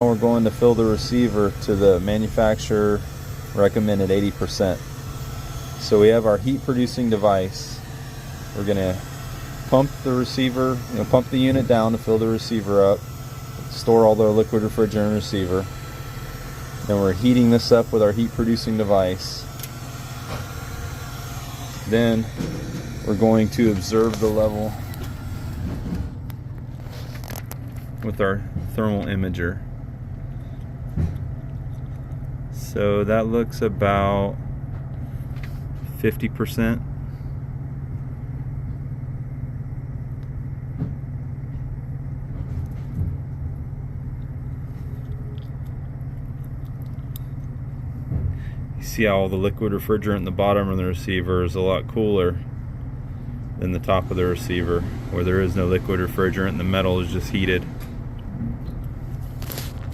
We're going to fill the receiver to the manufacturer recommended 80%. So we have our heat producing device. We're going to pump the receiver, pump the unit down to fill the receiver up, store all the liquid refrigerant in the receiver. Then we're heating this up with our heat producing device. Then we're going to observe the level with our thermal imager. So that looks about 50%. You see how all the liquid refrigerant in the bottom of the receiver is a lot cooler than the top of the receiver, where there is no liquid refrigerant and the metal is just heated.